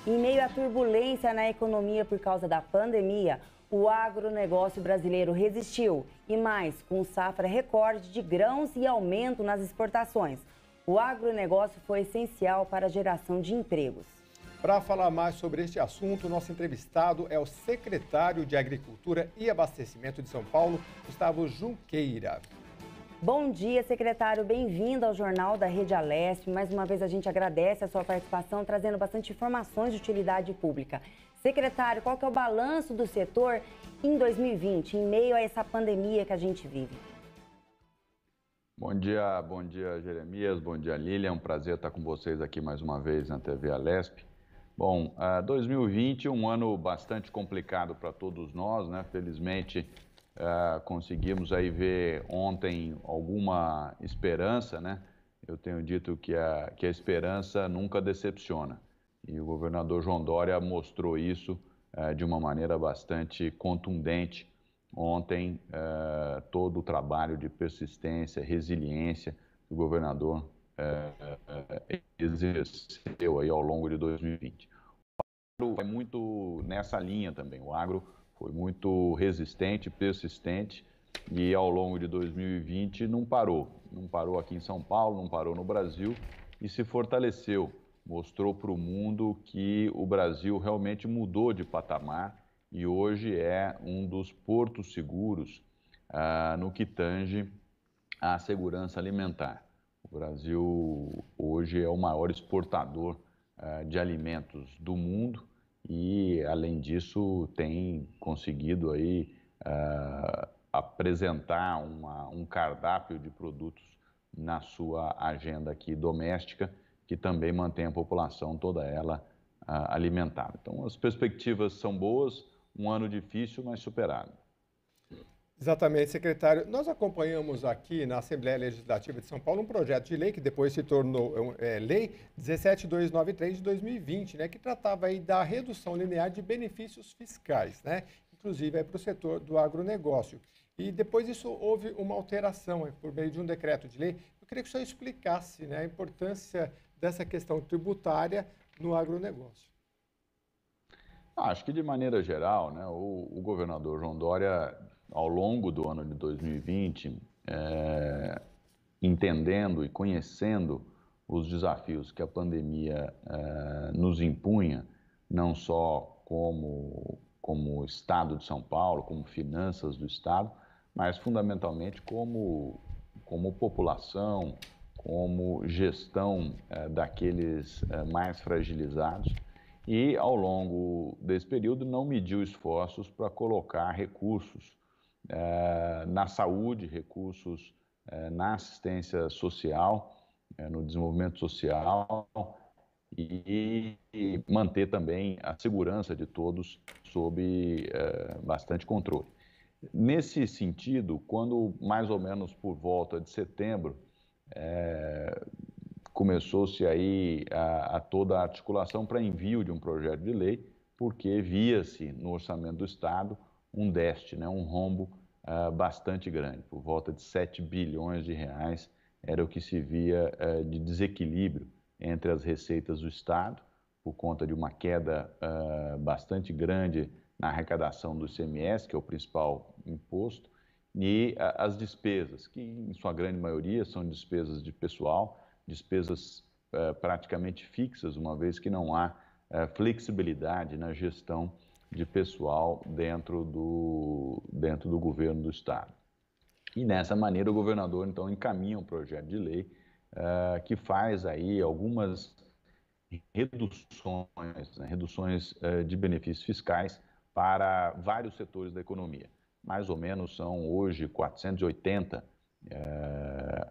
Em meio à turbulência na economia por causa da pandemia, o agronegócio brasileiro resistiu e mais, com safra recorde de grãos e aumento nas exportações. O agronegócio foi essencial para a geração de empregos. Para falar mais sobre este assunto, nosso entrevistado é o secretário de Agricultura e Abastecimento de São Paulo, Gustavo Junqueira. Bom dia, secretário. Bem-vindo ao Jornal da Rede Alesp. Mais uma vez a gente agradece a sua participação, trazendo bastante informações de utilidade pública. Secretário, qual que é o balanço do setor em 2020, em meio a essa pandemia que a gente vive? Bom dia, Jeremias, bom dia, Lília. É um prazer estar com vocês aqui mais uma vez na TV Alesp. Bom, 2020 um ano bastante complicado para todos nós, né? Felizmente, conseguimos aí ver ontem alguma esperança, né? Eu tenho dito que a esperança nunca decepciona. E o governador João Dória mostrou isso de uma maneira bastante contundente. Ontem, todo o trabalho de persistência, resiliência que o governador exerceu aí ao longo de 2020. O agro vai muito nessa linha também. O agro foi muito resistente, persistente e ao longo de 2020 não parou. Não parou aqui em São Paulo, não parou no Brasil e se fortaleceu. Mostrou para o mundo que o Brasil realmente mudou de patamar e hoje é um dos portos seguros no que tange à segurança alimentar. O Brasil hoje é o maior exportador de alimentos do mundo e, além disso, tem conseguido aí apresentar um cardápio de produtos na sua agenda aqui doméstica, que também mantém a população toda ela alimentada. Então, as perspectivas são boas, um ano difícil, mas superado. Exatamente, secretário. Nós acompanhamos aqui na Assembleia Legislativa de São Paulo um projeto de lei que depois se tornou Lei 17293 de 2020, né, que tratava aí da redução linear de benefícios fiscais, né, inclusive para o setor do agronegócio. E depois disso houve uma alteração por meio de um decreto de lei. Eu queria que o senhor explicasse, né, a importância dessa questão tributária no agronegócio. Acho que de maneira geral, né, o governador João Dória, ao longo do ano de 2020, entendendo e conhecendo os desafios que a pandemia nos impunha, não só como Estado de São Paulo, como finanças do Estado, mas fundamentalmente como população, como gestão daqueles mais fragilizados. E, ao longo desse período, não mediu esforços para colocar recursos na saúde, recursos na assistência social, no desenvolvimento social e manter também a segurança de todos sob bastante controle. Nesse sentido, quando mais ou menos por volta de setembro, começou-se aí a toda a articulação para envio de um projeto de lei, porque via-se no orçamento do Estado um déficit, né, um rombo bastante grande, por volta de 7 bilhões de reais era o que se via de desequilíbrio entre as receitas do Estado, por conta de uma queda bastante grande na arrecadação do ICMS, que é o principal imposto, e as despesas, que em sua grande maioria são despesas de pessoal, despesas praticamente fixas, uma vez que não há flexibilidade na gestão de pessoal dentro do governo do Estado. E dessa maneira o governador então encaminha um projeto de lei que faz aí algumas reduções, né, reduções de benefícios fiscais para vários setores da economia. Mais ou menos são hoje 480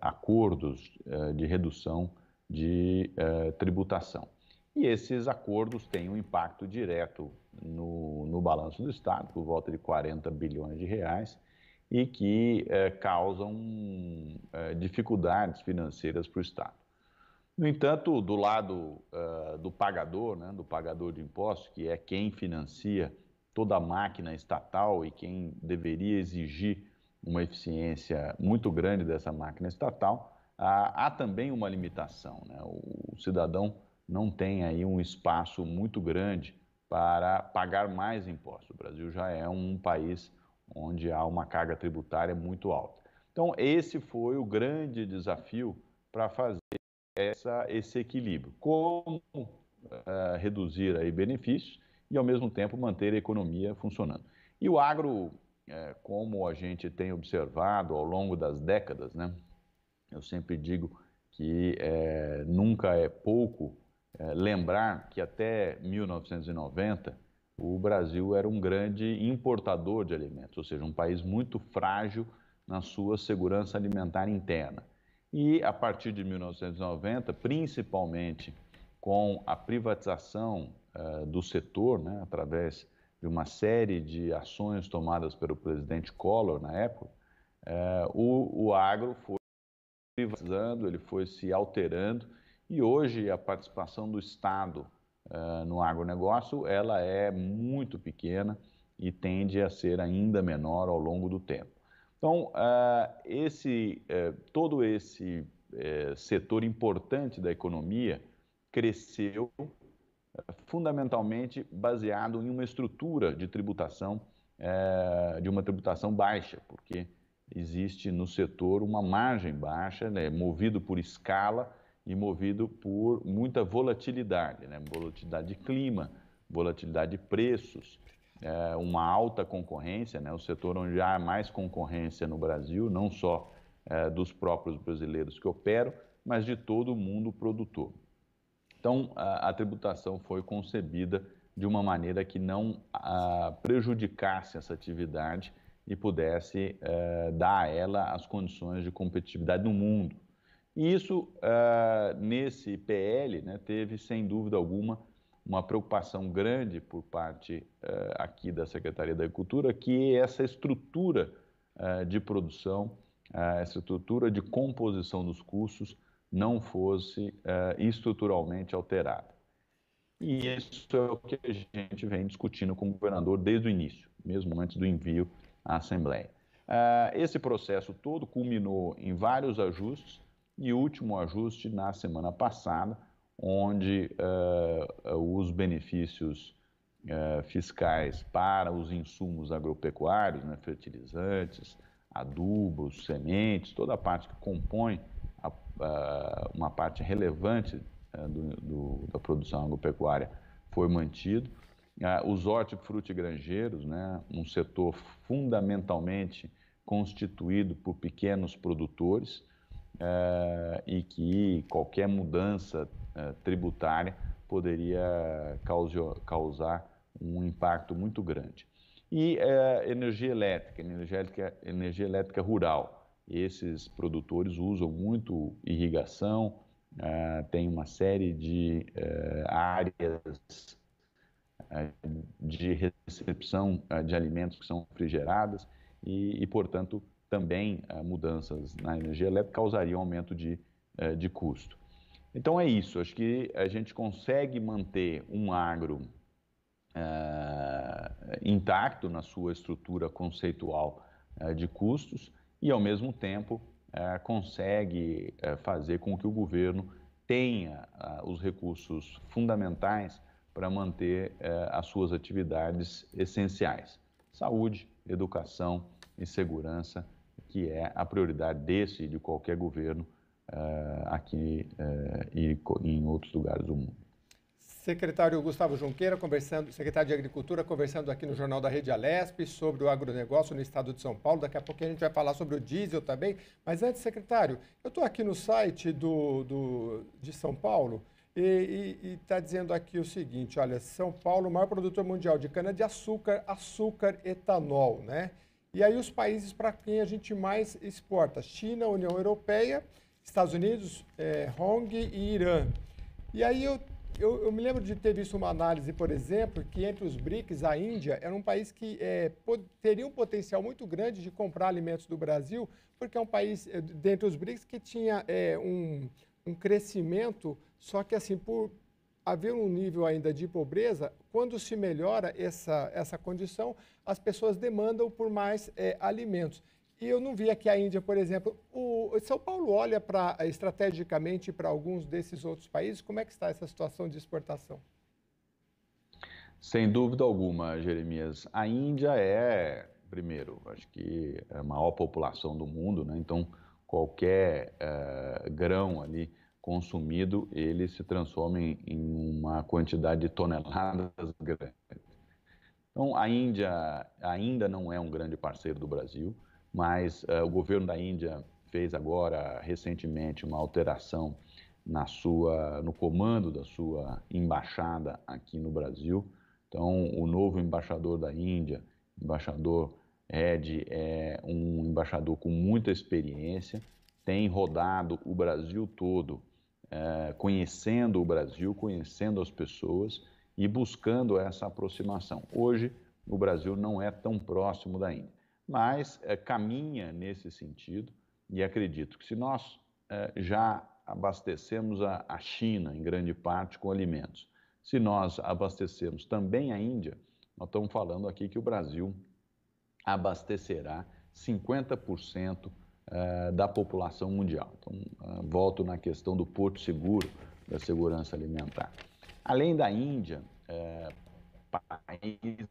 acordos de redução de tributação. E esses acordos têm um impacto direto no balanço do Estado, por volta de 40 bilhões de reais, e que causam dificuldades financeiras para o Estado. No entanto, do lado do pagador, né, do pagador de impostos, que é quem financia toda a máquina estatal e quem deveria exigir uma eficiência muito grande dessa máquina estatal, há também uma limitação, né? O cidadão não tem aí um espaço muito grande para pagar mais impostos. O Brasil já é um país onde há uma carga tributária muito alta. Então, esse foi o grande desafio para fazer esse equilíbrio. Como reduzir aí benefícios e, ao mesmo tempo, manter a economia funcionando. E o agro, como a gente tem observado ao longo das décadas, né? Eu sempre digo que nunca é pouco lembrar que até 1990 o Brasil era um grande importador de alimentos, ou seja, um país muito frágil na sua segurança alimentar interna. E a partir de 1990, principalmente com a privatização do setor, né, através de uma série de ações tomadas pelo presidente Collor na época, o agro foi privatizando, ele foi se alterando e hoje a participação do Estado no agronegócio ela é muito pequena e tende a ser ainda menor ao longo do tempo. Então, todo esse setor importante da economia cresceu fundamentalmente baseado em uma estrutura de tributação, de uma tributação baixa, porque existe no setor uma margem baixa, né, movido por escala e movido por muita volatilidade, né, volatilidade de clima, volatilidade de preços, uma alta concorrência, né, o setor onde há mais concorrência no Brasil, não só dos próprios brasileiros que operam, mas de todo o mundo produtor. Então, a tributação foi concebida de uma maneira que não prejudicasse essa atividade e pudesse dar a ela as condições de competitividade no mundo. E isso, nesse PL, né, teve, sem dúvida alguma, uma preocupação grande por parte aqui da Secretaria da Agricultura, que essa estrutura de produção, essa estrutura de composição dos custos não fosse estruturalmente alterada. E isso é o que a gente vem discutindo com o governador desde o início, mesmo antes do envio à Assembleia. Esse processo todo culminou em vários ajustes e o último ajuste na semana passada, onde os benefícios fiscais para os insumos agropecuários, né, fertilizantes, adubos, sementes, toda a parte que compõe uma parte relevante da produção agropecuária foi mantido. Os hortifrutigranjeiros, né, um setor fundamentalmente constituído por pequenos produtores e que qualquer mudança tributária poderia causar um impacto muito grande. E energia elétrica rural. Esses produtores usam muito irrigação, tem uma série de áreas de recepção de alimentos que são refrigeradas e portanto, também mudanças na energia elétrica causariam aumento de custo. Então é isso, acho que a gente consegue manter um agro intacto na sua estrutura conceitual de custos e, ao mesmo tempo, consegue fazer com que o governo tenha os recursos fundamentais para manter as suas atividades essenciais. Saúde, educação e segurança, que é a prioridade desse e de qualquer governo aqui e em outros lugares do mundo. Secretário Gustavo Junqueira, secretário de Agricultura, conversando aqui no Jornal da Rede Alesp sobre o agronegócio no estado de São Paulo. Daqui a pouco a gente vai falar sobre o diesel também. Mas antes, secretário, eu estou aqui no site de São Paulo e está dizendo aqui o seguinte, olha, São Paulo, o maior produtor mundial de cana-de-açúcar, açúcar, etanol, né? E aí os países para quem a gente mais exporta, China, União Europeia, Estados Unidos, Hong e Irã. E aí eu me lembro de ter visto uma análise, por exemplo, que entre os BRICS, a Índia era um país que teria um potencial muito grande de comprar alimentos do Brasil, porque é um país, dentre os BRICS, que tinha um crescimento, só que assim, por haver um nível ainda de pobreza, quando se melhora essa condição, as pessoas demandam por mais alimentos. E eu não vi aqui a Índia, por exemplo. O São Paulo olha estrategicamente para alguns desses outros países. Como é que está essa situação de exportação? Sem dúvida alguma, Jeremias. A Índia é, primeiro, acho que é a maior população do mundo, né? Então, qualquer grão ali consumido, ele se transforma em uma quantidade de toneladas grande. Então, a Índia ainda não é um grande parceiro do Brasil, mas o governo da Índia fez agora, recentemente, uma alteração no comando da sua embaixada aqui no Brasil. Então, o novo embaixador da Índia, embaixador Ed, é um embaixador com muita experiência, tem rodado o Brasil todo, conhecendo o Brasil, conhecendo as pessoas e buscando essa aproximação. Hoje, o Brasil não é tão próximo da Índia, mas caminha nesse sentido e acredito que se nós já abastecemos a China, em grande parte, com alimentos, se nós abastecermos também a Índia, nós estamos falando aqui que o Brasil abastecerá 50% da população mundial. Então, volto na questão do porto seguro, da segurança alimentar. Além da Índia, países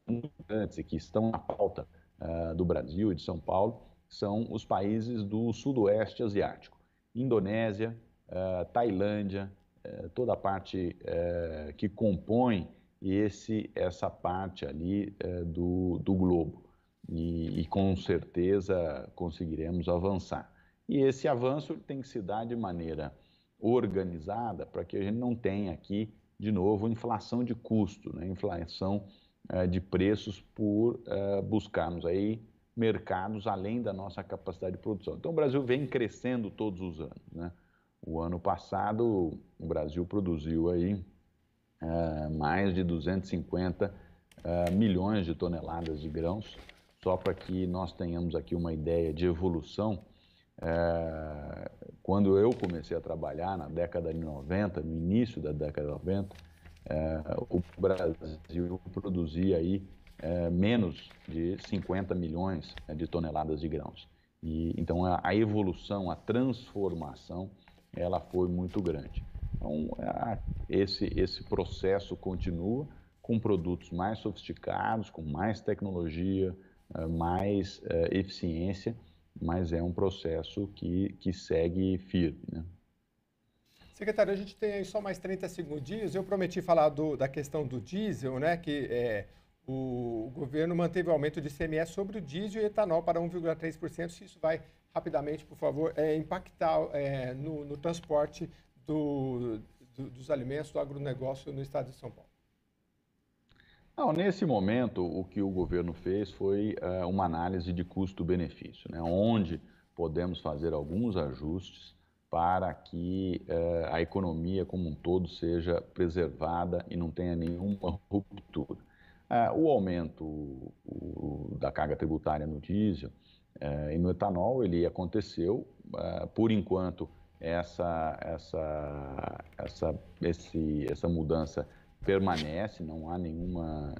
importantes que estão na pauta do Brasil e de São Paulo são os países do sudoeste asiático. Indonésia, Tailândia, toda a parte que compõe essa parte ali do globo. E com certeza conseguiremos avançar. E esse avanço tem que se dar de maneira organizada para que a gente não tenha aqui, de novo, inflação de custo, né? Inflação de preços por buscarmos aí mercados além da nossa capacidade de produção. Então, o Brasil vem crescendo todos os anos, né? O ano passado, o Brasil produziu aí mais de 250 milhões de toneladas de grãos. Só para que nós tenhamos aqui uma ideia de evolução, quando eu comecei a trabalhar na década de 90, no início da década de 90, o Brasil produzia aí menos de 50 milhões de toneladas de grãos. Então, a evolução, a transformação, ela foi muito grande. Então, esse processo continua com produtos mais sofisticados, com mais tecnologia, mais eficiência, mas é um processo que segue firme, né? Secretário, a gente tem aí só mais 30 segundinhos. Eu prometi falar da questão do diesel, né? Que o governo manteve o aumento de ICMS sobre o diesel e etanol para 1,3%. Se isso vai rapidamente, por favor, impactar no transporte dos alimentos, do agronegócio no estado de São Paulo. Não, nesse momento, o que o governo fez foi uma análise de custo-benefício, né? Onde podemos fazer alguns ajustes para que a economia como um todo seja preservada e não tenha nenhuma ruptura. O aumento da carga tributária no diesel e no etanol, ele aconteceu. Por enquanto, essa mudança permanece, não há nenhuma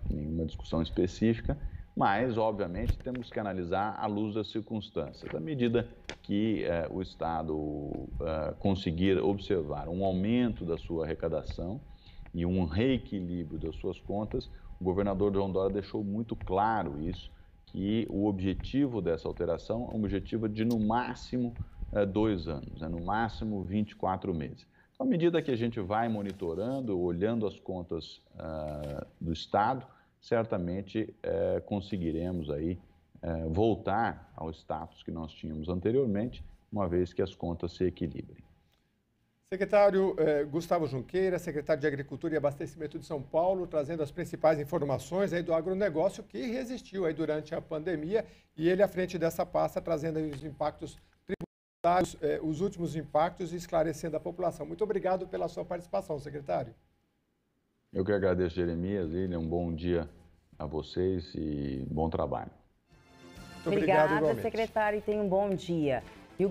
discussão específica, mas, obviamente, temos que analisar à luz das circunstâncias. À medida que o Estado conseguir observar um aumento da sua arrecadação e um reequilíbrio das suas contas, o governador João Dória deixou muito claro isso, que o objetivo dessa alteração é um objetivo de, no máximo, 2 anos, no máximo 24 meses. Então, à medida que a gente vai monitorando, olhando as contas do Estado, certamente conseguiremos aí voltar ao status que nós tínhamos anteriormente, uma vez que as contas se equilibrem. Secretário Gustavo Junqueira, secretário de Agricultura e Abastecimento de São Paulo, trazendo as principais informações aí do agronegócio que resistiu aí durante a pandemia e ele à frente dessa pasta trazendo aí os impactos tributários, os últimos impactos e esclarecendo a população. Muito obrigado pela sua participação, secretário. Eu que agradeço, Jeremias, Lilian, um bom dia a vocês e bom trabalho. Muito obrigado, secretário, e tenha um bom dia. E o